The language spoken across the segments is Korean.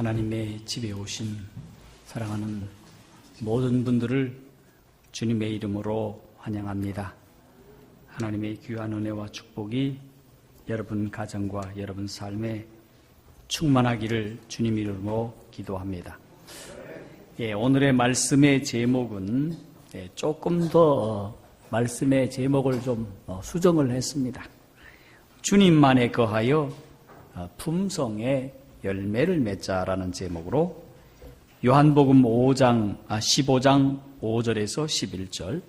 하나님의 집에 오신 사랑하는 모든 분들을 주님의 이름으로 환영합니다. 하나님의 귀한 은혜와 축복이 여러분 가정과 여러분 삶에 충만하기를 주님 이름으로 기도합니다. 오늘의 말씀의 제목은 조금 더 말씀의 제목을 좀 수정을 했습니다. 주님만에 거하여 품성의 열매를 맺자라는 제목으로 요한복음 15장 5절에서 11절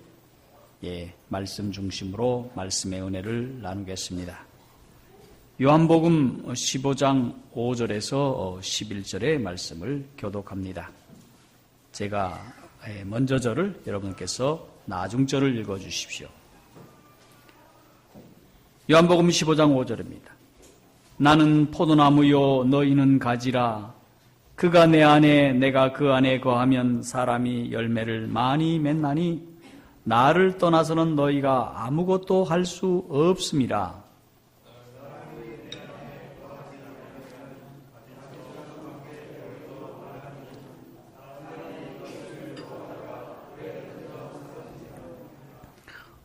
말씀 중심으로 말씀의 은혜를 나누겠습니다. 요한복음 15장 5절에서 11절의 말씀을 교독합니다. 제가 먼저 절을 여러분께서 나중절을 읽어주십시오. 요한복음 15장 5절입니다. 나는 포도나무요 너희는 가지라. 그가 내 안에 내가 그 안에 거하면 사람이 열매를 많이 맺나니 나를 떠나서는 너희가 아무것도 할 수 없음이라.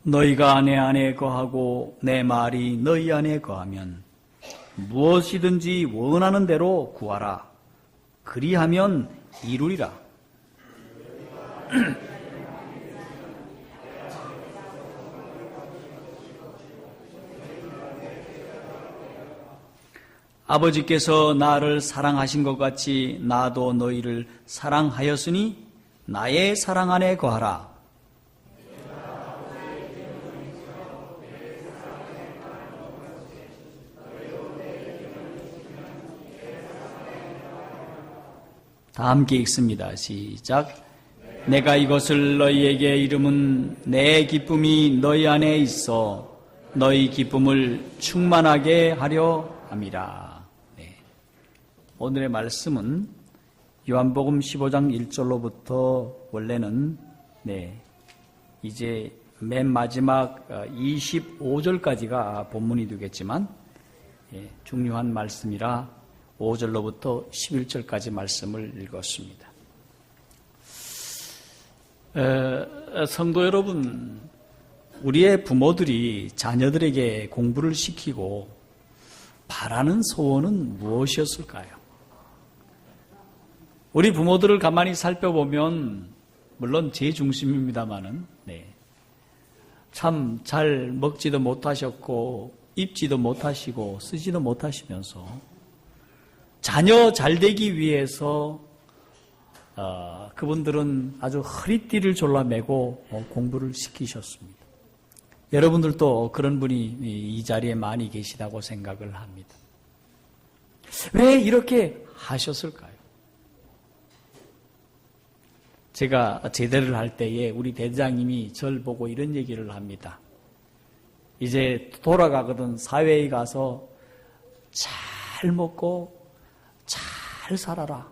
너희가 내 안에 거하고 내 말이 너희 안에 거하면 무엇이든지 원하는 대로 구하라. 그리하면 이루리라. 아버지께서 나를 사랑하신 것 같이 나도 너희를 사랑하였으니 나의 사랑 안에 거하라. 다 함께 읽습니다. 시작. 내가 이것을 너희에게 이름은 내 기쁨이 너희 안에 있어 너희 기쁨을 충만하게 하려 함이라. 오늘의 말씀은 요한복음 15장 1절로부터 원래는 이제 맨 마지막 25절까지가 본문이 되겠지만 중요한 말씀이라 5절로부터 11절까지 말씀을 읽었습니다. 성도 여러분, 우리의 부모들이 자녀들에게 공부를 시키고 바라는 소원은 무엇이었을까요? 우리 부모들을 가만히 살펴보면 물론 제 중심입니다마는 참 잘 먹지도 못하셨고 입지도 못하시고 쓰지도 못하시면서 자녀 잘되기 위해서 그분들은 아주 허리띠를 졸라매고 공부를 시키셨습니다. 여러분들도 그런 분이 이 자리에 많이 계시다고 생각을 합니다. 왜 이렇게 하셨을까요? 제가 제대를 할 때에 우리 대장님이 절 보고 이런 얘기를 합니다. 이제 돌아가거든 사회에 가서 잘 먹고 잘 살아라.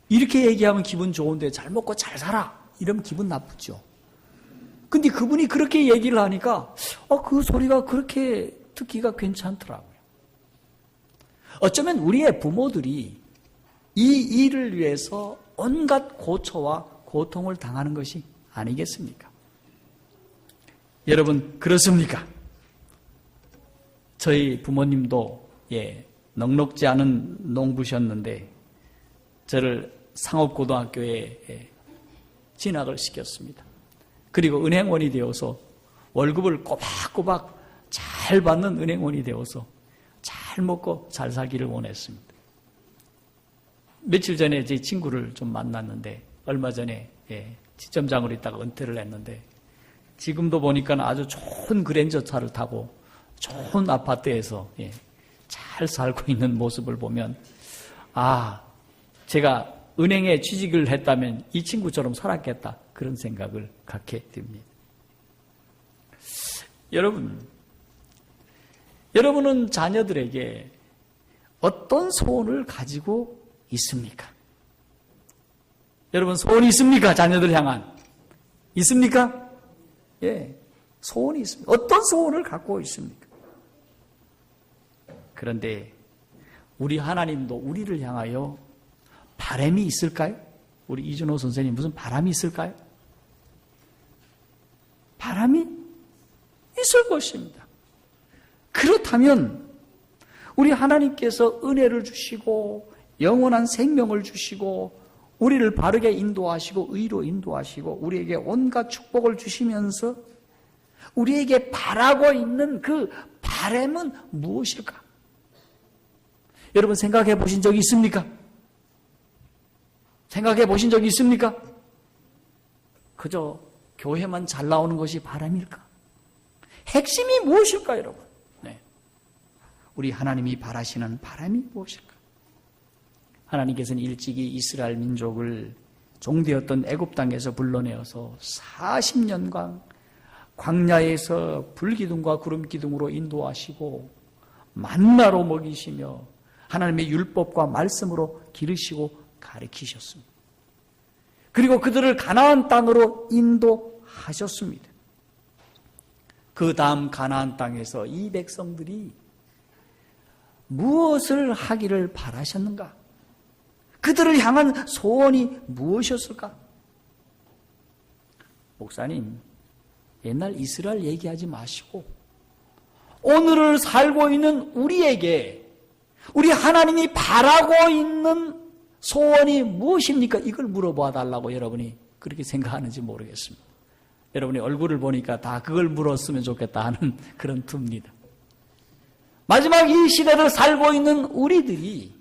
이렇게 얘기하면 기분 좋은데 잘 먹고 잘 살아. 이러면 기분 나쁘죠. 근데 그분이 그렇게 얘기를 하니까 그 소리가 그렇게 듣기가 괜찮더라고요. 어쩌면 우리의 부모들이 이 일을 위해서 온갖 고초와 고통을 당하는 것이 아니겠습니까? 여러분 그렇습니까? 저희 부모님도 넉넉지 않은 농부셨는데 저를 상업고등학교에 진학을 시켰습니다. 그리고 은행원이 되어서 월급을 꼬박꼬박 잘 받는 은행원이 되어서 잘 먹고 잘 살기를 원했습니다. 며칠 전에 제 친구를 좀 만났는데 얼마 전에 지점장으로 있다가 은퇴를 했는데 지금도 보니까 아주 좋은 그랜저 차를 타고 좋은 아파트에서 잘 살고 있는 모습을 보면 제가 은행에 취직을 했다면 이 친구처럼 살았겠다 그런 생각을 갖게 됩니다. 여러분은 자녀들에게 어떤 소원을 가지고 있습니까? 여러분 소원이 있습니까? 자녀들 향한 있습니까? 소원이 있습니다. 어떤 소원을 갖고 있습니까? 그런데 우리 하나님도 우리를 향하여 바람이 있을까요? 우리 이준호 선생님 무슨 바람이 있을까요? 바람이 있을 것입니다. 그렇다면 우리 하나님께서 은혜를 주시고 영원한 생명을 주시고 우리를 바르게 인도하시고 의로 인도하시고 우리에게 온갖 축복을 주시면서 우리에게 바라고 있는 그 바람은 무엇일까? 여러분 생각해 보신 적이 있습니까? 생각해 보신 적이 있습니까? 그저 교회만 잘 나오는 것이 바람일까? 핵심이 무엇일까, 여러분? 네. 우리 하나님이 바라시는 바람이 무엇일까? 하나님께서는 일찍이 이스라엘 민족을 종되었던 애굽 땅에서 불러내어서 40년간 광야에서 불기둥과 구름기둥으로 인도하시고 만나로 먹이시며 하나님의 율법과 말씀으로 기르시고 가르치셨습니다. 그리고 그들을 가나안 땅으로 인도하셨습니다. 그 다음 가나안 땅에서 이 백성들이 무엇을 하기를 바라셨는가? 그들을 향한 소원이 무엇이었을까? 목사님, 옛날 이스라엘 얘기하지 마시고 오늘을 살고 있는 우리에게 우리 하나님이 바라고 있는 소원이 무엇입니까? 이걸 물어봐 달라고 여러분이 그렇게 생각하는지 모르겠습니다. 여러분의 얼굴을 보니까 다 그걸 물었으면 좋겠다 하는 그런 투입니다. 마지막 이 시대를 살고 있는 우리들이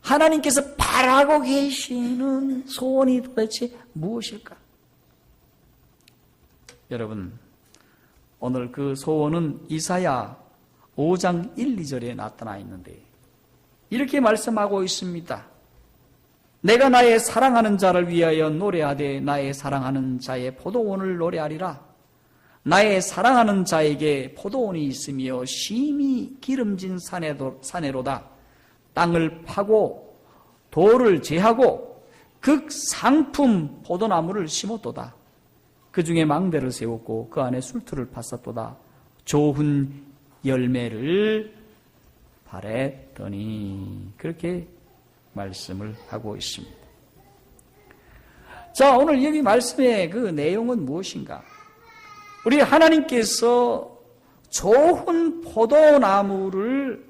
하나님께서 바라고 계시는 소원이 도대체 무엇일까? 여러분, 오늘 그 소원은 이사야 5장 1, 2절에 나타나 있는데 이렇게 말씀하고 있습니다. 내가 나의 사랑하는 자를 위하여 노래하되 나의 사랑하는 자의 포도원을 노래하리라. 나의 사랑하는 자에게 포도원이 있으며 심히 기름진 사내로다. 땅을 파고 돌을 제하고 극상품 포도나무를 심었도다. 그 중에 망대를 세웠고 그 안에 술틀을 팠었도다. 좋은 열매를 바랬더니 그렇게 말씀을 하고 있습니다. 자, 오늘 여기 말씀의 그 내용은 무엇인가? 우리 하나님께서 좋은 포도나무를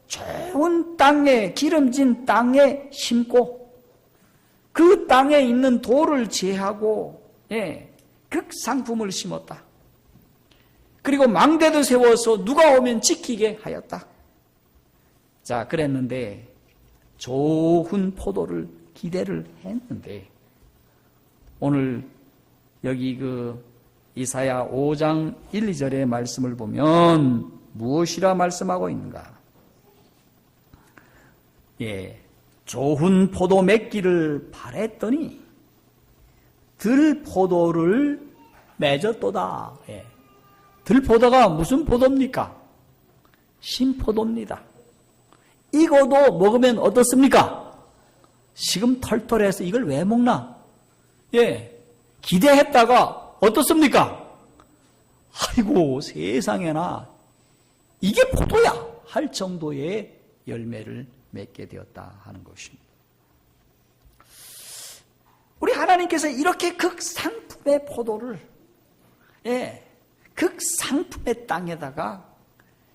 좋은 땅에, 기름진 땅에 심고 그 땅에 있는 돌을 제하고 극상품을 심었다. 그리고 망대도 세워서 누가 오면 지키게 하였다. 자, 그랬는데 좋은 포도를 기대를 했는데 오늘 여기 그 이사야 5장 1, 2절의 말씀을 보면 무엇이라 말씀하고 있는가? 좋은 포도 맺기를 바랬더니 들포도를 맺었도다. 들포도가 무슨 포도입니까? 신포도입니다. 익어도 먹으면 어떻습니까? 지금 털털해서 이걸 왜 먹나? 기대했다가 어떻습니까? 아이고 세상에나 이게 포도야 할 정도의 열매를 맺게 되었다 하는 것입니다. 우리 하나님께서 이렇게 극상품의 포도를 극상품의 땅에다가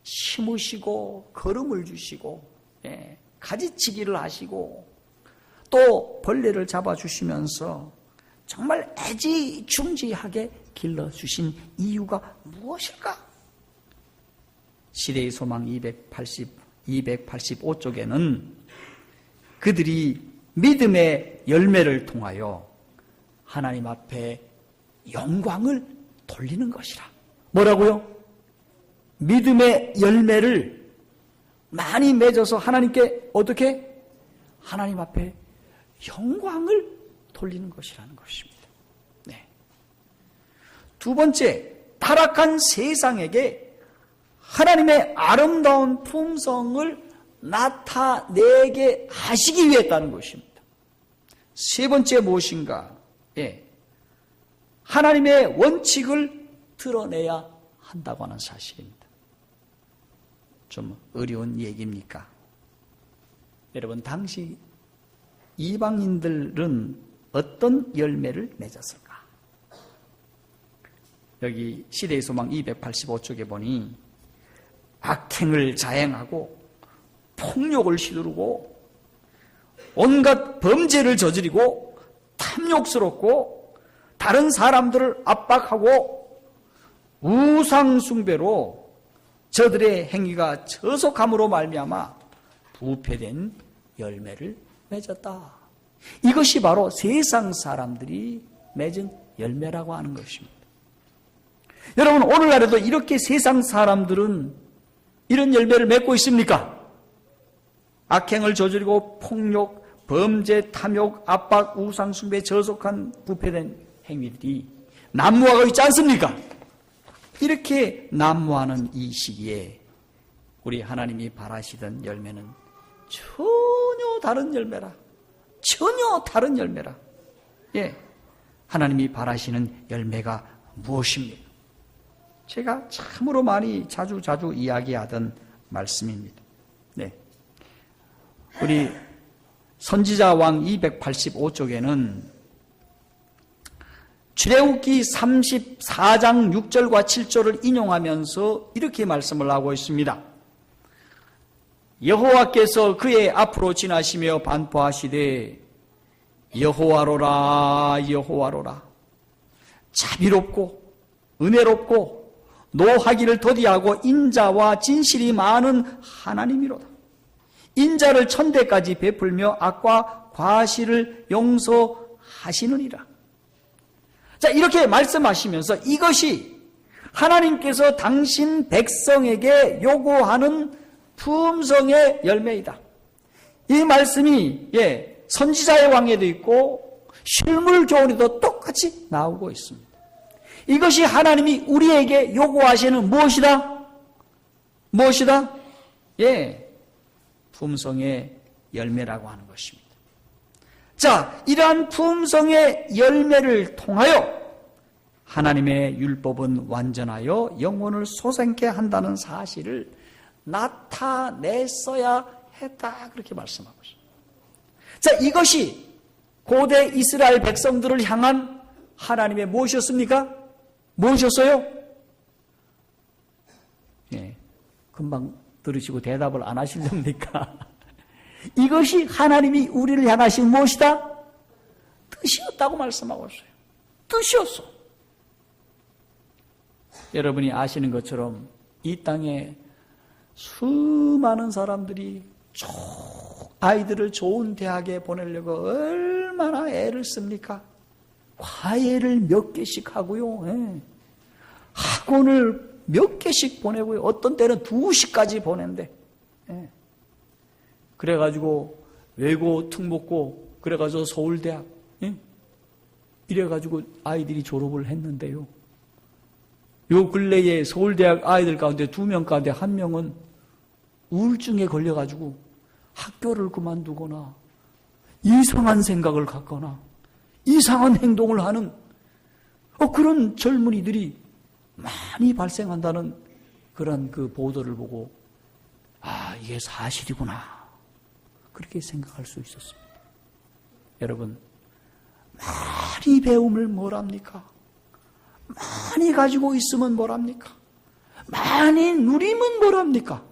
심으시고 거름을 주시고 가지치기를 하시고 또 벌레를 잡아주시면서 정말 애지중지하게 길러주신 이유가 무엇일까? 시대의 소망 285쪽에는 그들이 믿음의 열매를 통하여 하나님 앞에 영광을 돌리는 것이라. 뭐라고요? 믿음의 열매를 많이 맺어서 하나님께 어떻게? 하나님 앞에 영광을 돌리는 것이라는 것입니다. 두 번째, 타락한 세상에게 하나님의 아름다운 품성을 나타내게 하시기 위해 했다는 것입니다. 세 번째 무엇인가? 하나님의 원칙을 드러내야 한다고 하는 사실입니다. 좀 어려운 얘기입니까? 여러분, 당시 이방인들은 어떤 열매를 맺었을까? 여기 시대의 소망 285쪽에 보니 악행을 자행하고 폭력을 휘두르고 온갖 범죄를 저지르고 탐욕스럽고 다른 사람들을 압박하고 우상숭배로 저들의 행위가 저속함으로 말미암아 부패된 열매를 맺었다. 이것이 바로 세상 사람들이 맺은 열매라고 하는 것입니다. 여러분, 오늘날에도 이렇게 세상 사람들은 이런 열매를 맺고 있습니까? 악행을 저지르고 폭력, 범죄, 탐욕, 압박, 우상숭배, 저속한 부패된 행위들이 난무하고 있지 않습니까? 이렇게 난무하는 이 시기에 우리 하나님이 바라시던 열매는 전혀 다른 열매라. 전혀 다른 열매라. 예, 하나님이 바라시는 열매가 무엇입니까? 제가 참으로 많이 자주 이야기하던 말씀입니다. 네, 우리 선지자 왕 285쪽에는 출애굽기 34장 6절과 7절을 인용하면서 이렇게 말씀을 하고 있습니다. 여호와께서 그의 앞으로 지나시며 반포하시되 여호와로라 여호와로라 자비롭고 은혜롭고 노하기를 더디하고 인자와 진실이 많은 하나님이로다. 인자를 천대까지 베풀며 악과 과실을 용서하시느니라. 자, 이렇게 말씀하시면서 이것이 하나님께서 당신 백성에게 요구하는 품성의 열매이다. 이 말씀이 선지자의 왕에도 있고 실물 교훈에도 똑같이 나오고 있습니다. 이것이 하나님이 우리에게 요구하시는 무엇이다? 무엇이다? 품성의 열매라고 하는 것입니다. 자, 이러한 품성의 열매를 통하여 하나님의 율법은 완전하여 영혼을 솟아게 한다는 사실을 나타냈어야 했다. 그렇게 말씀하고 있습니다. 자, 이것이 고대 이스라엘 백성들을 향한 하나님의 무엇이었습니까? 무엇이었어요? 금방 들으시고 대답을 안 하시렵니까? 이것이 하나님이 우리를 향하신 무엇이다? 뜻이었다고 말씀하고 있어요. 뜻이었어. 여러분이 아시는 것처럼 이 땅에 수많은 사람들이 아이들을 좋은 대학에 보내려고 얼마나 애를 씁니까? 과외를 몇 개씩 하고요. 학원을 몇 개씩 보내고요. 어떤 때는 2시까지 보낸대. 그래가지고 외고 특목고 그래가지고 서울대학 이래가지고 아이들이 졸업을 했는데요. 요 근래에 서울대학 아이들 가운데 2명 가운데 1명은 우울증에 걸려가지고 학교를 그만두거나 이상한 생각을 갖거나 이상한 행동을 하는 그런 젊은이들이 많이 발생한다는 그런 그 보도를 보고 이게 사실이구나 그렇게 생각할 수 있었습니다. 여러분, 많이 배움을 뭐랍니까? 많이 가지고 있으면 뭐랍니까? 많이 누리면 뭐랍니까?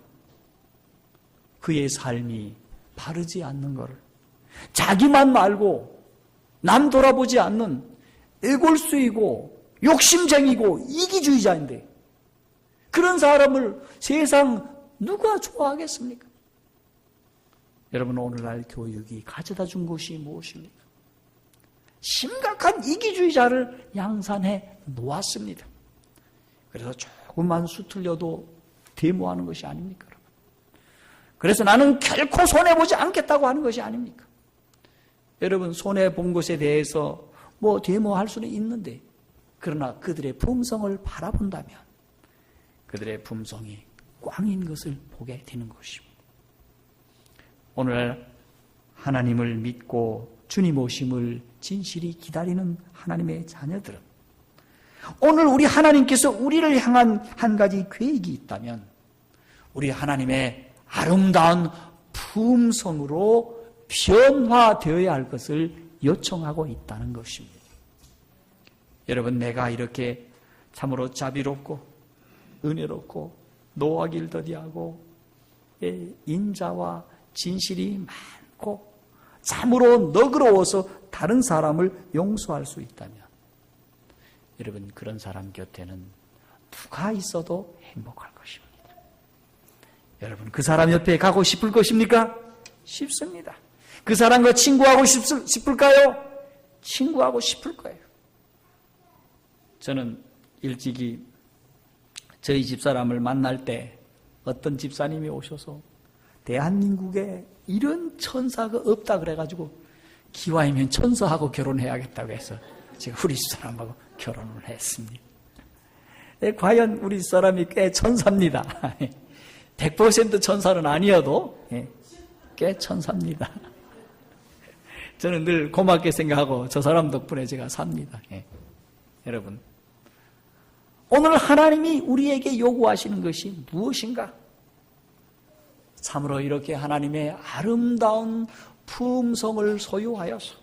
그의 삶이 바르지 않는 것을 자기만 말고 남 돌아보지 않는 애골수이고 욕심쟁이고 이기주의자인데 그런 사람을 세상 누가 좋아하겠습니까? 여러분, 오늘날 교육이 가져다 준 것이 무엇입니까? 심각한 이기주의자를 양산해 놓았습니다. 그래서 조금만 수틀려도 데모하는 것이 아닙니까? 여러분? 그래서 나는 결코 손해보지 않겠다고 하는 것이 아닙니까? 여러분, 손해본 것에 대해서 데모할 수는 있는데 그러나 그들의 품성을 바라본다면 그들의 품성이 꽝인 것을 보게 되는 것입니다. 오늘 하나님을 믿고 주님 오심을 진실히 기다리는 하나님의 자녀들은 오늘 우리 하나님께서 우리를 향한 한 가지 계획이 있다면 우리 하나님의 아름다운 부음성으로 변화되어야 할 것을 요청하고 있다는 것입니다. 여러분, 내가 이렇게 참으로 자비롭고 은혜롭고 노하기를 더디하고 인자와 진실이 많고 참으로 너그러워서 다른 사람을 용서할 수 있다면, 여러분, 그런 사람 곁에는 누가 있어도 행복할 것입니다. 여러분, 그 사람 옆에 가고 싶을 것입니까? 싶습니다. 그 사람과 친구하고 싶을까요? 친구하고 싶을 거예요. 저는 일찍이 저희 집사람을 만날 때 어떤 집사님이 오셔서 대한민국에 이런 천사가 없다 그래가지고 기왕이면 천사하고 결혼해야겠다고 해서 제가 우리 집사람하고 결혼을 했습니다. 과연 우리 집사람이 꽤 천사입니다. 100% 천사는 아니어도 꽤 천사입니다. 저는 늘 고맙게 생각하고 저 사람 덕분에 제가 삽니다. 여러분, 오늘 하나님이 우리에게 요구하시는 것이 무엇인가? 참으로 이렇게 하나님의 아름다운 품성을 소유하여서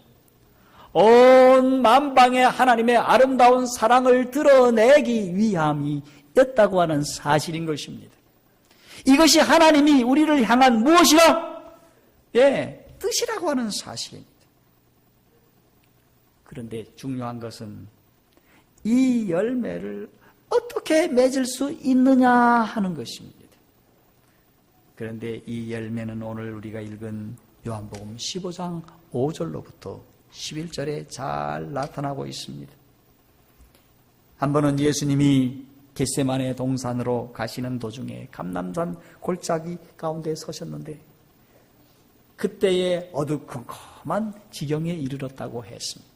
온 만방에 하나님의 아름다운 사랑을 드러내기 위함이었다고 하는 사실인 것입니다. 이것이 하나님이 우리를 향한 무엇이라? 뜻이라고 하는 사실입니다. 그런데 중요한 것은 이 열매를 어떻게 맺을 수 있느냐 하는 것입니다. 그런데 이 열매는 오늘 우리가 읽은 요한복음 15장 5절로부터 11절에 잘 나타나고 있습니다. 한 번은 예수님이 겟세마네 동산으로 가시는 도중에 감람산 골짜기 가운데 서셨는데 그때에 어두컴컴한 지경에 이르렀다고 했습니다.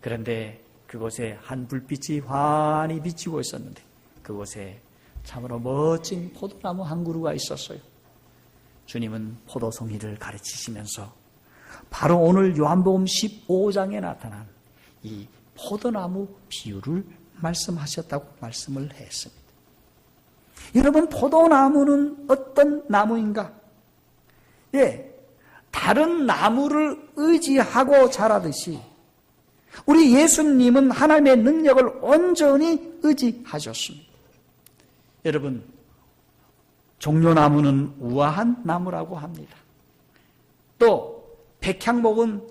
그런데 그곳에 한 불빛이 환히 비치고 있었는데 그곳에 참으로 멋진 포도나무 한 그루가 있었어요. 주님은 포도송이를 가르치시면서 바로 오늘 요한복음 15장에 나타난 이 포도나무 비유를 말씀하셨다고 말씀을 했습니다. 여러분, 포도나무는 어떤 나무인가? 다른 나무를 의지하고 자라듯이 우리 예수님은 하나님의 능력을 온전히 의지하셨습니다. 여러분, 종려나무는 우아한 나무라고 합니다. 또 백향목은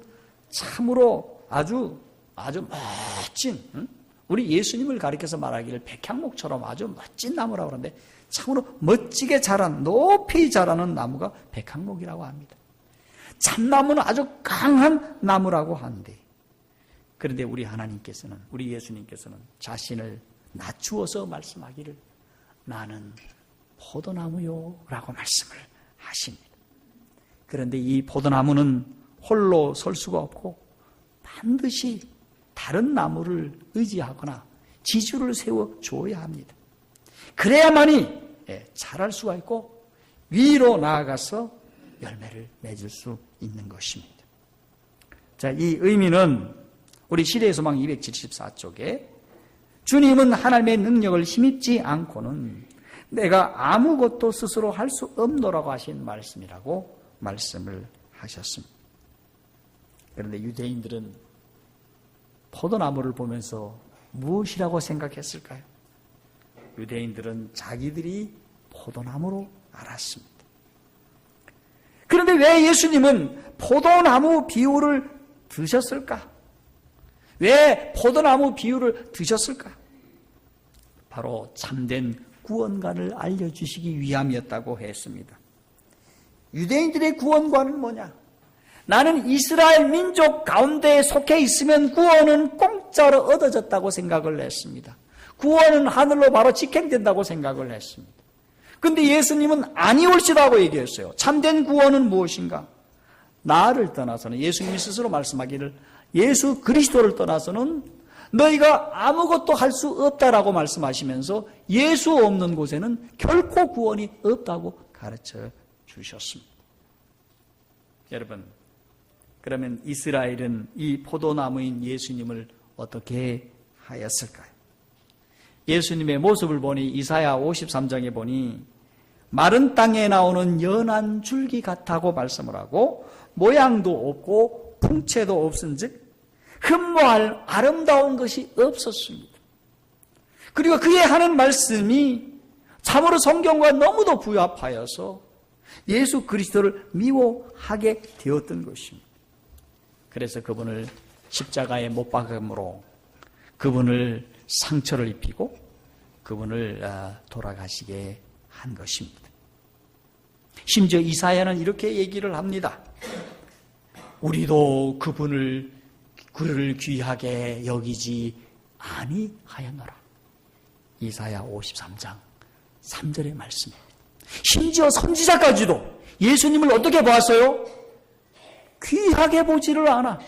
참으로 아주 멋진, 우리 예수님을 가리켜서 말하기를 백향목처럼 아주 멋진 나무라고 하는데 참으로 멋지게 자란, 높이 자라는 나무가 백향목이라고 합니다. 참나무는 아주 강한 나무라고 하는데, 그런데 우리 하나님께서는, 우리 예수님께서는 자신을 낮추어서 말씀하기를 나는 포도나무요 라고 말씀을 하십니다. 그런데 이 포도나무는 홀로 설 수가 없고 반드시 다른 나무를 의지하거나 지주를 세워줘야 합니다. 그래야만이 자랄 수가 있고 위로 나아가서 열매를 맺을 수 있는 것입니다. 자, 이 의미는 우리 시대의 소망 274쪽에 주님은 하나님의 능력을 힘입지 않고는 내가 아무것도 스스로 할 수 없노라고 하신 말씀이라고 말씀을 하셨습니다. 그런데 유대인들은 포도나무를 보면서 무엇이라고 생각했을까요? 유대인들은 자기들이 포도나무로 알았습니다. 그런데 왜 예수님은 포도나무 비유를 드셨을까? 왜 포도나무 비유를 드셨을까? 바로 참된 구원관을 알려주시기 위함이었다고 했습니다. 유대인들의 구원관은 뭐냐? 나는 이스라엘 민족 가운데에 속해 있으면 구원은 공짜로 얻어졌다고 생각을 했습니다. 구원은 하늘로 바로 직행된다고 생각을 했습니다. 그런데 예수님은 아니올시다고 얘기했어요. 참된 구원은 무엇인가? 나를 떠나서는, 예수님이 스스로 말씀하기를 예수 그리스도를 떠나서는 너희가 아무것도 할 수 없다라고 말씀하시면서 예수 없는 곳에는 결코 구원이 없다고 가르쳐 주셨습니다. 여러분, 그러면 이스라엘은 이 포도나무인 예수님을 어떻게 하였을까요? 예수님의 모습을 보니 이사야 53장에 보니 마른 땅에 나오는 연한 줄기 같다고 말씀을 하고 모양도 없고 풍채도 없은즉 흠모할 아름다운 것이 없었습니다. 그리고 그의 하는 말씀이 참으로 성경과 너무도 부합하여서 예수 그리스도를 미워하게 되었던 것입니다. 그래서 그분을 십자가에 못 박음으로 그분을 상처를 입히고 그분을 돌아가시게 한 것입니다. 심지어 이사야는 이렇게 얘기를 합니다. 우리도 그를 귀하게 여기지 아니하였노라. 이사야 53장 3절의 말씀입니다. 심지어 선지자까지도 예수님을 어떻게 보았어요? 귀하게 보지를 않아.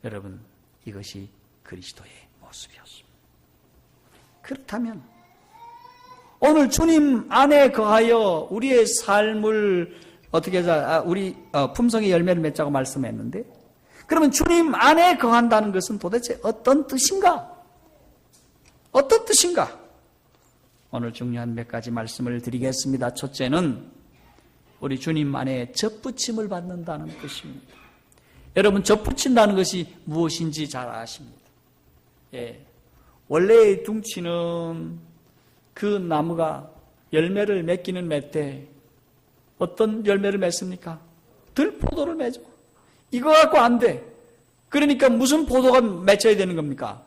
여러분, 이것이 그리스도의 모습이었습니다. 그렇다면 오늘 주님 안에 거하여 우리의 삶을 어떻게 하자? 우리 품성의 열매를 맺자고 말씀했는데, 그러면 주님 안에 거한다는 것은 도대체 어떤 뜻인가? 어떤 뜻인가? 오늘 중요한 몇 가지 말씀을 드리겠습니다. 첫째는 우리 주님 안에 접붙임을 받는다는 것입니다. 여러분, 접붙인다는 것이 무엇인지 잘 아십니다. 예. 원래의 둥치는 그 나무가 열매를 맺기는 맺되 어떤 열매를 맺습니까? 들포도를 맺어. 이거 갖고 안 돼. 그러니까 무슨 포도가 맺혀야 되는 겁니까?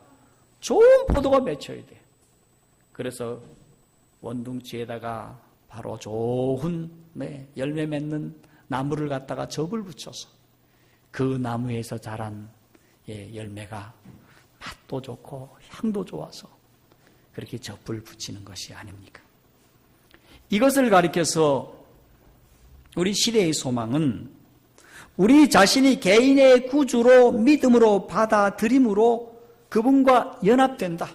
좋은 포도가 맺혀야 돼. 그래서 원둥치에다가 바로 좋은 열매 맺는 나무를 갖다가 접을 붙여서 그 나무에서 자란 열매가 맛도 좋고 향도 좋아서 그렇게 접을 붙이는 것이 아닙니까? 이것을 가리켜서 우리 시대의 소망은 우리 자신이 개인의 구주로 믿음으로 받아들임으로 그분과 연합된다.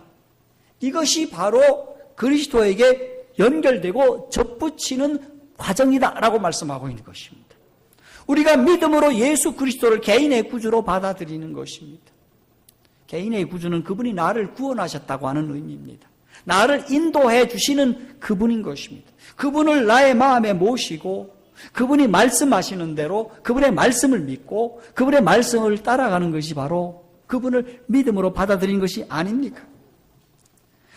이것이 바로 그리스도에게 연결되고 접붙이는 과정이다라고 말씀하고 있는 것입니다. 우리가 믿음으로 예수 그리스도를 개인의 구주로 받아들이는 것입니다. 개인의 구주는 그분이 나를 구원하셨다고 하는 의미입니다. 나를 인도해 주시는 그분인 것입니다. 그분을 나의 마음에 모시고 그분이 말씀하시는 대로 그분의 말씀을 믿고 그분의 말씀을 따라가는 것이 바로 그분을 믿음으로 받아들이는 것이 아닙니까?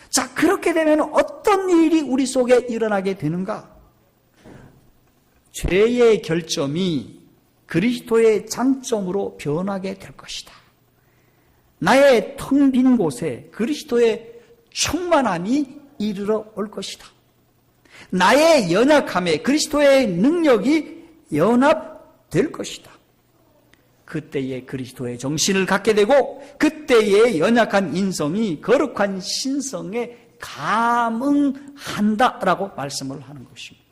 자, 그렇게 되면 어떤 일이 우리 속에 일어나게 되는가? 죄의 결점이 그리스도의 장점으로 변하게 될 것이다. 나의 텅 빈 곳에 그리스도의 충만함이 이르러 올 것이다. 나의 연약함에 그리스도의 능력이 연합될 것이다. 그때에 그리스도의 정신을 갖게 되고 그때의 연약한 인성이 거룩한 신성에 감응한다라고 말씀을 하는 것입니다.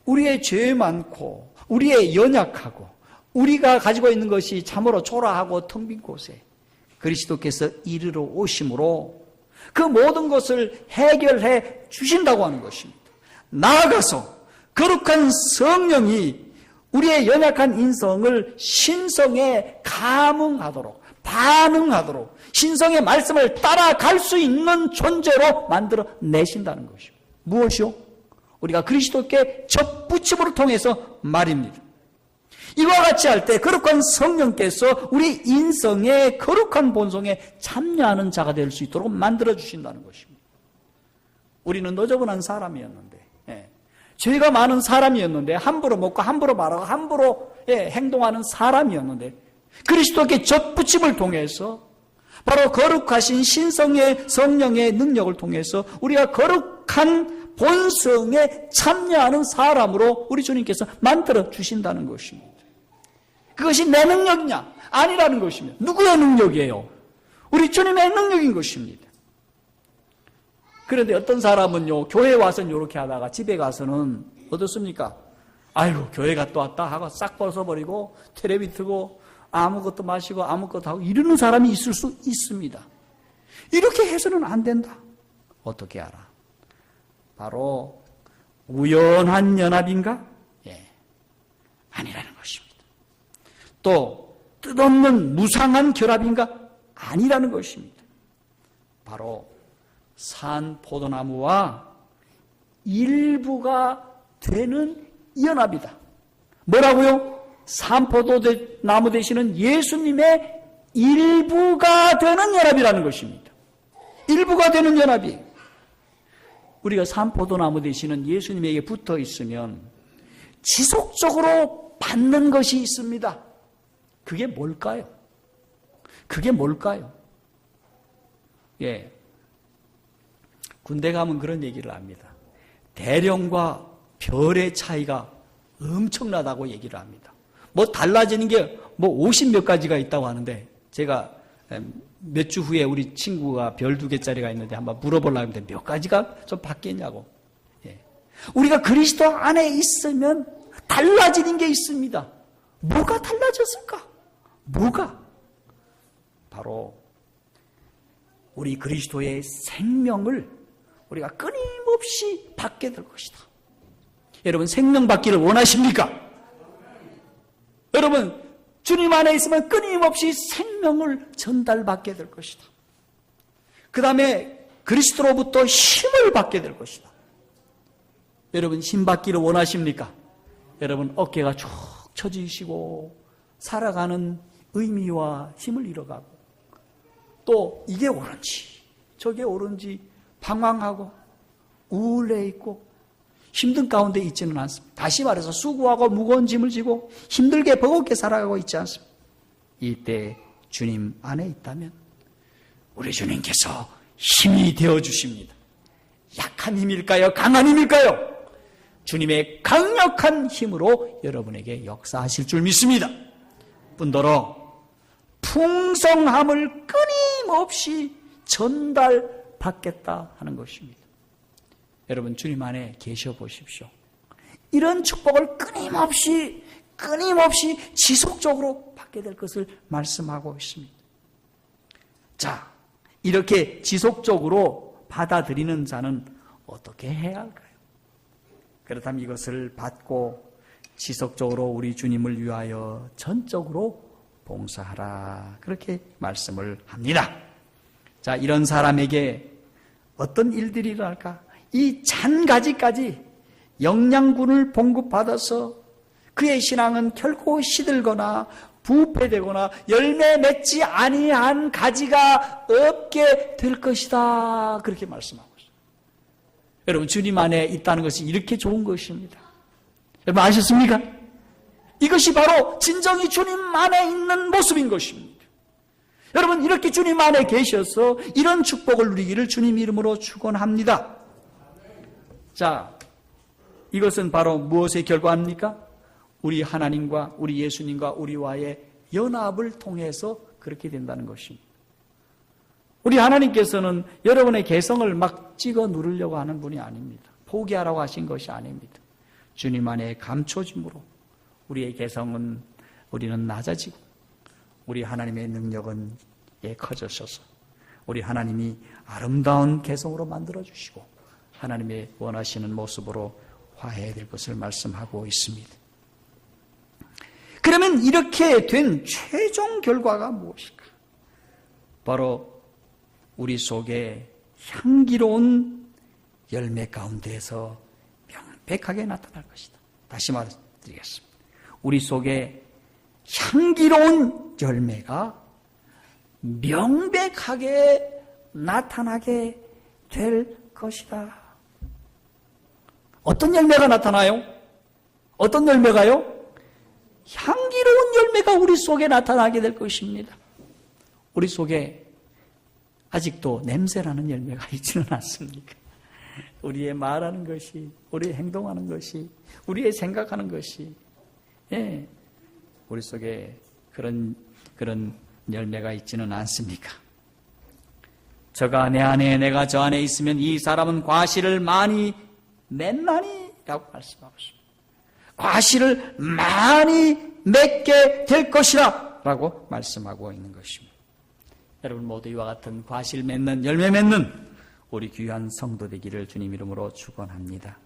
우리의 죄 많고 우리의 연약하고 우리가 가지고 있는 것이 참으로 초라하고 텅 빈 곳에 그리스도께서 이르러 오심으로 그 모든 것을 해결해 주신다고 하는 것입니다. 나아가서 거룩한 성령이 우리의 연약한 인성을 신성에 감응하도록 반응하도록 신성의 말씀을 따라갈 수 있는 존재로 만들어 내신다는 것입니다. 무엇이요? 우리가 그리스도께 접붙임으로 통해서 말입니다. 이와 같이 할 때 거룩한 성령께서 우리 인성의 거룩한 본성에 참여하는 자가 될 수 있도록 만들어 주신다는 것입니다. 우리는 너저분한 사람이었는데 죄가 많은 사람이었는데 함부로 먹고 함부로 말하고 함부로 행동하는 사람이었는데 그리스도께 접붙임을 통해서 바로 거룩하신 신성의 성령의 능력을 통해서 우리가 거룩한 본성에 참여하는 사람으로 우리 주님께서 만들어 주신다는 것입니다. 그것이 내 능력이냐? 아니라는 것입니다. 누구의 능력이에요? 우리 주님의 능력인 것입니다. 그런데 어떤 사람은요, 교회 와서는 이렇게 하다가 집에 가서는 어떻습니까? 아이고, 교회 갔다 왔다 하고 싹 벗어버리고 텔레비 트고 아무것도 마시고 아무것도 하고 이러는 사람이 있을 수 있습니다. 이렇게 해서는 안 된다. 어떻게 알아? 바로 우연한 연합인가? 아니라는 것입니다. 또 뜻없는 무상한 결합인가? 아니라는 것입니다. 바로 산 포도나무와 일부가 되는 연합이다. 뭐라고요? 산포도나무 되시는 예수님의 일부가 되는 연합이라는 것입니다. 일부가 되는 연합이. 우리가 산포도나무 되시는 예수님에게 붙어 있으면 지속적으로 받는 것이 있습니다. 그게 뭘까요? 그게 뭘까요? 예. 군대 가면 그런 얘기를 합니다. 대령과 별의 차이가 엄청나다고 얘기를 합니다. 뭐 달라지는 게 뭐 50몇 가지가 있다고 하는데, 제가 몇 주 후에 우리 친구가 별 2개짜리가 있는데 한번 물어보려고 했는데 몇 가지가 좀 바뀌었냐고. 예. 우리가 그리스도 안에 있으면 달라지는 게 있습니다. 뭐가 달라졌을까? 뭐가? 바로 우리 그리스도의 생명을 우리가 끊임없이 받게 될 것이다. 여러분, 생명 받기를 원하십니까? 여러분, 주님 안에 있으면 끊임없이 생명을 전달받게 될 것이다. 그 다음에 그리스도로부터 힘을 받게 될 것이다. 여러분, 힘 받기를 원하십니까? 여러분, 어깨가 쭉 처지시고 살아가는 의미와 힘을 잃어가고, 또 이게 옳은지 저게 옳은지 방황하고 우울해 있고 힘든 가운데 있지는 않습니다. 다시 말해서 수고하고 무거운 짐을 지고 힘들게 버겁게 살아가고 있지 않습니다. 이때 주님 안에 있다면 우리 주님께서 힘이 되어주십니다. 약한 힘일까요? 강한 힘일까요? 주님의 강력한 힘으로 여러분에게 역사하실 줄 믿습니다. 뿐더러 풍성함을 끊임없이 전달받겠다 하는 것입니다. 여러분, 주님 안에 계셔 보십시오. 이런 축복을 끊임없이 지속적으로 받게 될 것을 말씀하고 있습니다. 자, 이렇게 지속적으로 받아들이는 자는 어떻게 해야 할까요? 그렇다면 이것을 받고 지속적으로 우리 주님을 위하여 전적으로 봉사하라, 그렇게 말씀을 합니다. 자, 이런 사람에게 어떤 일들이 일어날까? 이 잔가지까지 영양분을 공급받아서 그의 신앙은 결코 시들거나 부패되거나 열매 맺지 아니한 가지가 없게 될 것이다, 그렇게 말씀하고 있어요. 여러분, 주님 안에 있다는 것이 이렇게 좋은 것입니다. 여러분, 아셨습니까? 이것이 바로 진정이 주님 안에 있는 모습인 것입니다. 여러분, 이렇게 주님 안에 계셔서 이런 축복을 누리기를 주님 이름으로 축원합니다. 자, 이것은 바로 무엇의 결과입니까? 우리 하나님과 우리 예수님과 우리와의 연합을 통해서 그렇게 된다는 것입니다. 우리 하나님께서는 여러분의 개성을 막 찍어 누르려고 하는 분이 아닙니다. 포기하라고 하신 것이 아닙니다. 주님 안에 감춰짐으로 우리의 개성은, 우리는 낮아지고 우리 하나님의 능력은 커져서서 우리 하나님이 아름다운 개성으로 만들어주시고 하나님의 원하시는 모습으로 화해될 것을 말씀하고 있습니다. 그러면 이렇게 된 최종 결과가 무엇일까? 바로 우리 속에 향기로운 열매 가운데에서 명백하게 나타날 것이다. 다시 말씀드리겠습니다. 우리 속에 향기로운 열매가 명백하게 나타나게 될 것이다. 어떤 열매가 나타나요? 어떤 열매가요? 향기로운 열매가 우리 속에 나타나게 될 것입니다. 우리 속에 아직도 냄새나는 열매가 있지는 않습니까? 우리의 말하는 것이, 우리의 행동하는 것이, 우리의 생각하는 것이, 예, 우리 속에 그런 열매가 있지는 않습니까? 저가 내 안에, 내가 저 안에 있으면 이 사람은 과실을 많이 맺나니? 라고 말씀하고 있습니다. 과실을 많이 맺게 될 것이라 라고 말씀하고 있는 것입니다. 여러분 모두 이와 같은 과실 맺는, 열매 맺는 우리 귀한 성도 되기를 주님 이름으로 축원합니다.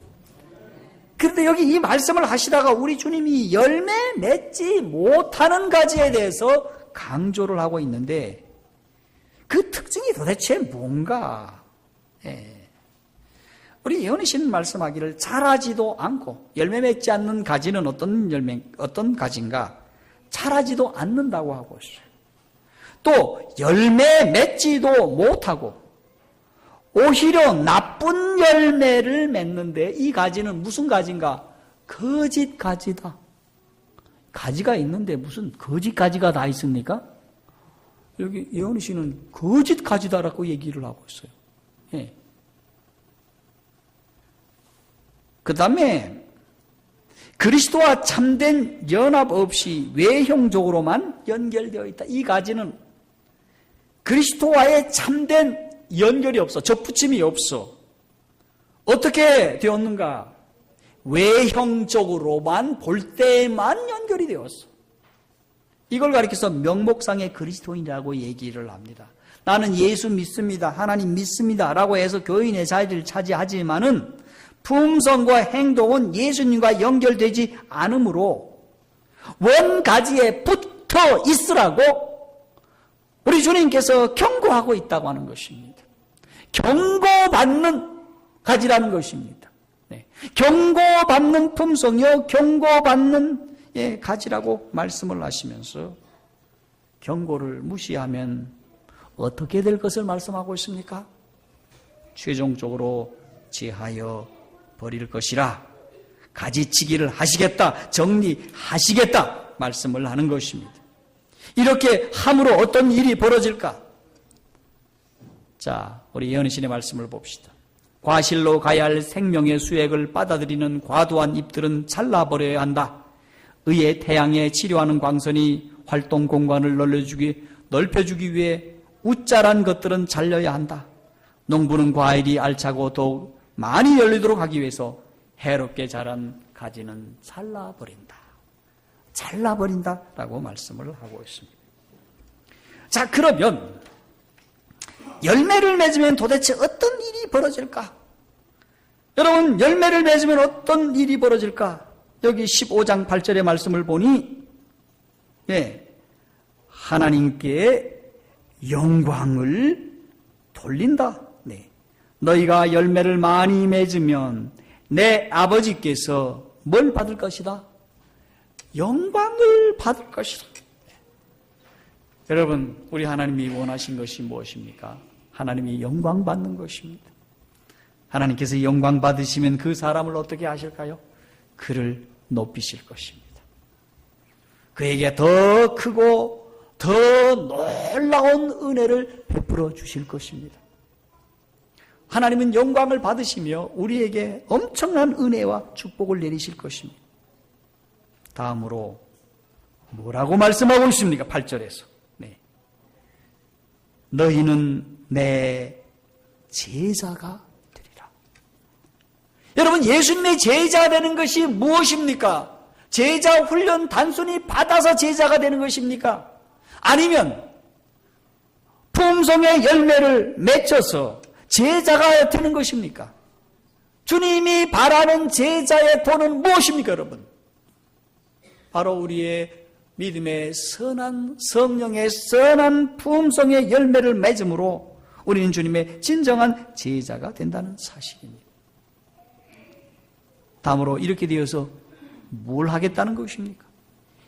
그런데 여기 이 말씀을 하시다가 우리 주님이 열매 맺지 못하는 가지에 대해서 강조를 하고 있는데 그 특징이 도대체 뭔가? 예. 우리 예언의 신은 말씀하기를 자라지도 않고 열매 맺지 않는 가지는 어떤 가지인가? 자라지도 않는다고 하고 있어요. 또 열매 맺지도 못하고 오히려 나쁜 열매를 맺는데 이 가지는 무슨 가지인가? 거짓 가지다. 가지가 있는데 무슨 거짓 가지가 다 있습니까? 여기 예언의 신은 거짓 가지다라고 얘기를 하고 있어요. 예. 그 다음에 그리스도와 참된 연합 없이 외형적으로만 연결되어 있다. 이 가지는 그리스도와의 참된 연결이 없어. 접붙임이 없어. 어떻게 되었는가? 외형적으로만 볼 때만 연결이 되었어. 이걸 가리켜서 명목상의 그리스도인이라고 얘기를 합니다. 나는 예수 믿습니다. 하나님 믿습니다. 라고 해서 교인의 자리를 차지하지만은 품성과 행동은 예수님과 연결되지 않으므로 원가지에 붙어 있으라고 우리 주님께서 경고하고 있다고 하는 것입니다. 경고받는 가지라는 것입니다. 네. 경고받는 품성이요, 경고받는 가지라고 말씀을 하시면서 경고를 무시하면 어떻게 될 것을 말씀하고 있습니까? 최종적으로 제하여 버릴 것이라 가지치기를 하시겠다, 정리하시겠다 말씀을 하는 것입니다. 이렇게 함으로 어떤 일이 벌어질까? 자, 우리 예언의 신의 말씀을 봅시다. 과실로 가야 할 생명의 수액을 빨아들이는 과도한 잎들은 잘라버려야 한다. 의의 태양에 치료하는 광선이 활동 공간을 넓혀주기 위해 우짜란 것들은 잘려야 한다. 농부는 과일이 알차고 더욱 많이 열리도록 하기 위해서 해롭게 자란 가지는 잘라버린다. 잘라버린다라고 말씀을 하고 있습니다. 자, 그러면 열매를 맺으면 도대체 어떤 일이 벌어질까? 여러분, 열매를 맺으면 어떤 일이 벌어질까? 여기 15장 8절의 말씀을 보니 하나님께 영광을 돌린다. 너희가 열매를 많이 맺으면 내 아버지께서 뭘 받을 것이다? 영광을 받을 것이다. 여러분, 우리 하나님이 원하신 것이 무엇입니까? 하나님이 영광 받는 것입니다. 하나님께서 영광 받으시면 그 사람을 어떻게 하실까요? 그를 높이실 것입니다. 그에게 더 크고 더 놀라운 은혜를 베풀어 주실 것입니다. 하나님은 영광을 받으시며 우리에게 엄청난 은혜와 축복을 내리실 것입니다. 다음으로 뭐라고 말씀하고 있습니까? 8절에서 너희는 내 제자가 되리라. 여러분, 예수님의 제자 되는 것이 무엇입니까? 제자 훈련 단순히 받아서 제자가 되는 것입니까? 아니면 품성의 열매를 맺혀서 제자가 되는 것입니까? 주님이 바라는 제자의 도는 무엇입니까, 여러분? 바로 우리의 믿음의 선한 성령의 선한 품성의 열매를 맺음으로 우리는 주님의 진정한 제자가 된다는 사실입니다. 다음으로 이렇게 되어서 뭘 하겠다는 것입니까?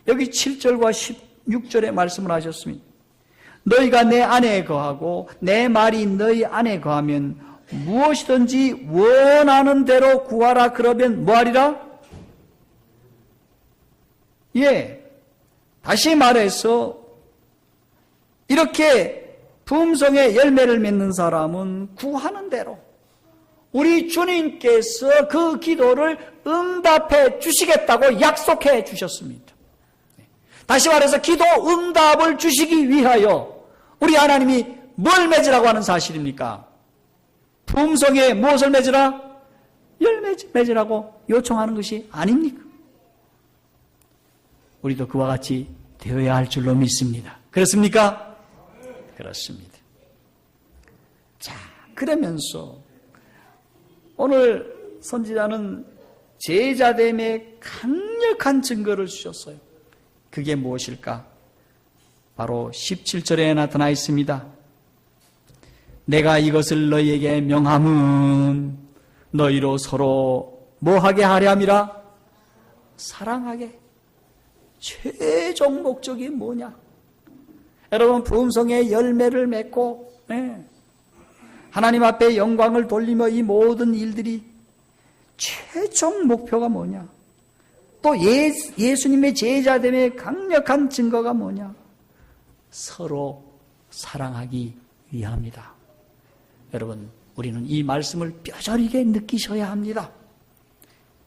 여기 7절과 16절의 말씀을 하셨습니다. 너희가 내 안에 거하고 내 말이 너희 안에 거하면 무엇이든지 원하는 대로 구하라. 그러면 뭐하리라? 다시 말해서 이렇게 품성의 열매를 맺는 사람은 구하는 대로 우리 주님께서 그 기도를 응답해 주시겠다고 약속해 주셨습니다. 다시 말해서 기도 응답을 주시기 위하여 우리 하나님이 뭘 맺으라고 하는 사실입니까? 품성에 무엇을 맺으라? 열매 맺으라고 요청하는 것이 아닙니까? 우리도 그와 같이 되어야 할 줄로 믿습니다. 그렇습니까? 그렇습니다. 자, 그러면서 오늘 선지자는 제자됨의 강력한 증거를 주셨어요. 그게 무엇일까? 바로 17절에 나타나 있습니다. 내가 이것을 너희에게 명함은 너희로 서로 뭐하게 하랴미라? 사랑하게. 최종 목적이 뭐냐? 여러분, 부흥성의 열매를 맺고 하나님 앞에 영광을 돌리며 이 모든 일들이 최종 목표가 뭐냐? 또 예수님의 제자됨의 강력한 증거가 뭐냐? 서로 사랑하기 위함이다. 여러분, 우리는 이 말씀을 뼈저리게 느끼셔야 합니다.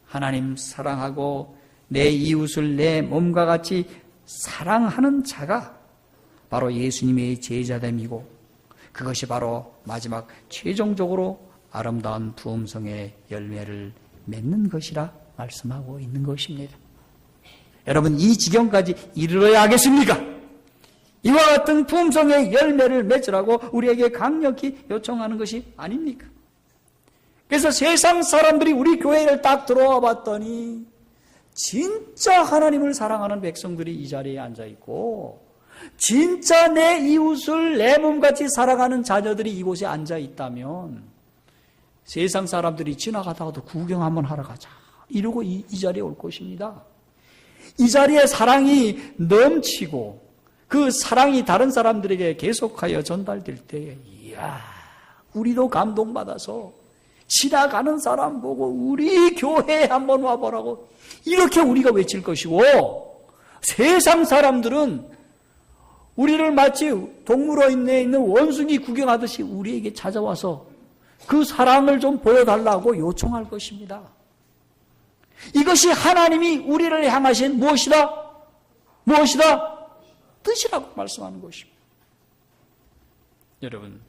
하나님 사랑하고 내 이웃을 내 몸과 같이 사랑하는 자가 바로 예수님의 제자됨이고, 그것이 바로 마지막 최종적으로 아름다운 부흥성의 열매를 맺는 것이라 말씀하고 있는 것입니다. 여러분, 이 지경까지 이르러야 하겠습니까? 이와 같은 부흥성의 열매를 맺으라고 우리에게 강력히 요청하는 것이 아닙니까? 그래서 세상 사람들이 우리 교회를 딱 들어와 봤더니 진짜 하나님을 사랑하는 백성들이 이 자리에 앉아있고, 진짜 내 이웃을 내 몸같이 사랑하는 자녀들이 이곳에 앉아있다면 세상 사람들이 지나가다가도 구경 한번 하러 가자 이러고 이 자리에 올 것입니다. 이 자리에 사랑이 넘치고 그 사랑이 다른 사람들에게 계속하여 전달될 때에 이야, 우리도 감동받아서 지나가는 사람 보고 우리 교회에 한번 와보라고 이렇게 우리가 외칠 것이고, 세상 사람들은 우리를 마치 동물원에 있는 원숭이 구경하듯이 우리에게 찾아와서 그 사랑을 좀 보여달라고 요청할 것입니다. 이것이 하나님이 우리를 향하신 무엇이다? 뜻이라고 말씀하는 것입니다. 여러분,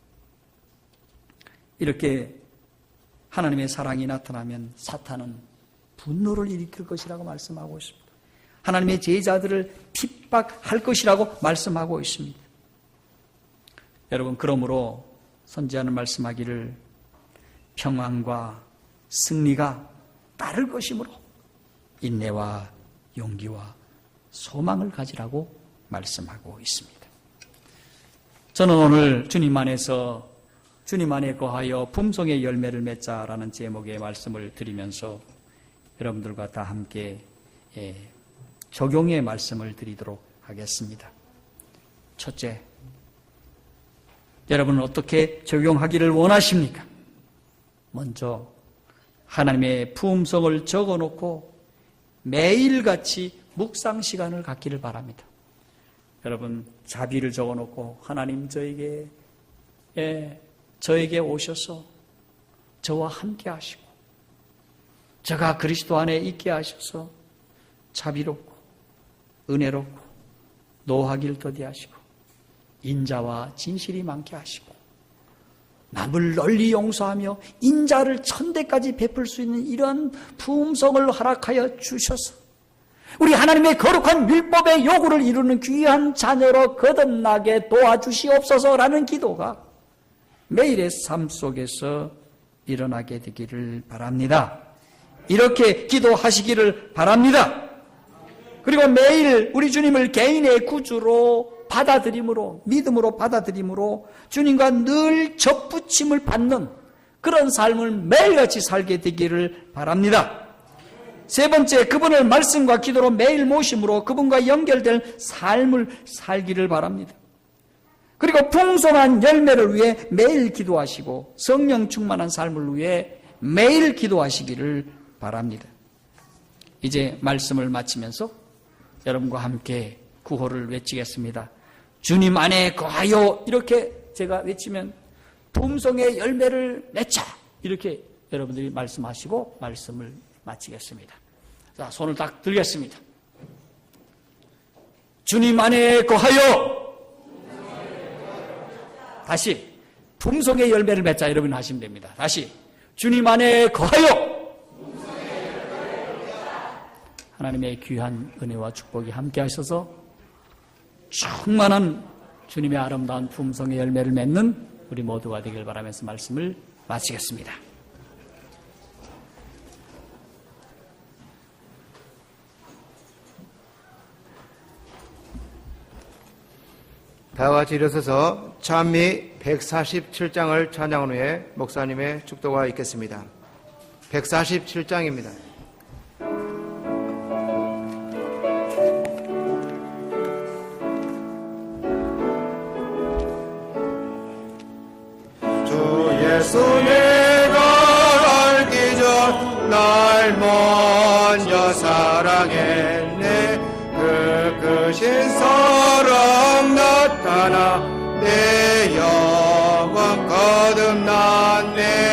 이렇게 하나님의 사랑이 나타나면 사탄은 분노를 일으킬 것이라고 말씀하고 있습니다. 하나님의 제자들을 핍박할 것이라고 말씀하고 있습니다. 여러분, 그러므로 선지자는 말씀하기를 평안과 승리가 따를 것이므로 인내와 용기와 소망을 가지라고 말씀하고 있습니다. 저는 오늘 주님 안에서 주님 안에 거하여 품성의 열매를 맺자라는 제목의 말씀을 드리면서 여러분들과 다 함께 적용의 말씀을 드리도록 하겠습니다. 첫째, 여러분은 어떻게 적용하기를 원하십니까? 먼저 하나님의 품성을 적어놓고 매일같이 묵상 시간을 갖기를 바랍니다. 여러분, 자비를 적어놓고 하나님 저에게 오셔서 저와 함께 하시고 제가 그리스도 안에 있게 하셔서 자비롭고 은혜롭고 노하기를 더디하시고 인자와 진실이 많게 하시고 남을 널리 용서하며 인자를 천대까지 베풀 수 있는 이러한 품성을 허락하여 주셔서 우리 하나님의 거룩한 율법의 요구를 이루는 귀한 자녀로 거듭나게 도와주시옵소서라는 기도가 매일의 삶 속에서 일어나게 되기를 바랍니다. 이렇게 기도하시기를 바랍니다. 그리고 매일 우리 주님을 개인의 구주로 받아들임으로, 믿음으로 받아들임으로 주님과 늘 접붙임을 받는 그런 삶을 매일같이 살게 되기를 바랍니다. 세 번째, 그분을 말씀과 기도로 매일 모심으로 그분과 연결된 삶을 살기를 바랍니다. 그리고 풍성한 열매를 위해 매일 기도하시고 성령 충만한 삶을 위해 매일 기도하시기를 바랍니다. 이제 말씀을 마치면서 여러분과 함께 구호를 외치겠습니다. 주님 안에 거하여, 이렇게 제가 외치면 품성의 열매를 맺자, 이렇게 여러분들이 말씀하시고 말씀을 마치겠습니다. 자, 손을 딱 들겠습니다. 주님 안에 거하여, 다시 품성의 열매를 맺자, 여러분 하시면 됩니다. 다시 주님 안에 거하여. 하나님의 귀한 은혜와 축복이 함께 하셔서 충만한 주님의 아름다운 품성의 열매를 맺는 우리 모두가 되길 바라면서 말씀을 마치겠습니다. 다 같이 일어서서 찬미 147장을 찬양한 후에 목사님의 축도가 있겠습니다. 147장입니다. 주 예수 내가 알기 전 날 먼저 사랑했네. 그 크신 사랑 나타나 내 영혼 거듭났네.